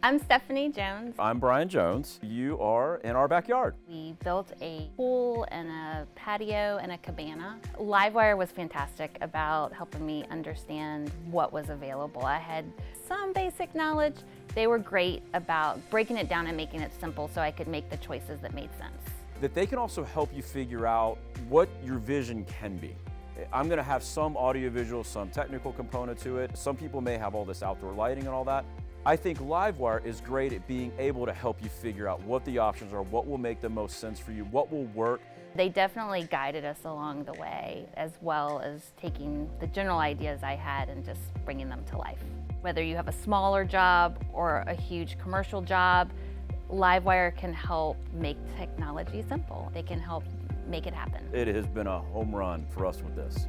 I'm Stephanie Jones. I'm Brian Jones. You are in our backyard. We built a pool and a patio and a cabana. Livewire was fantastic about helping me understand what was available. I had some basic knowledge. They were great about breaking it down and making it simple so I could make the choices that made sense. That they can also help you figure out what your vision can be. I'm going to have some audiovisual, some technical component to it. Some people may have all this outdoor lighting and all that. I think Livewire is great at being able to help you figure out what the options are, what will make the most sense for you, what will work. They definitely guided us along the way, as well as taking the general ideas I had and just bringing them to life. Whether you have a smaller job or a huge commercial job, Livewire can help make technology simple. They can help make it happen. It has been a home run for us with this.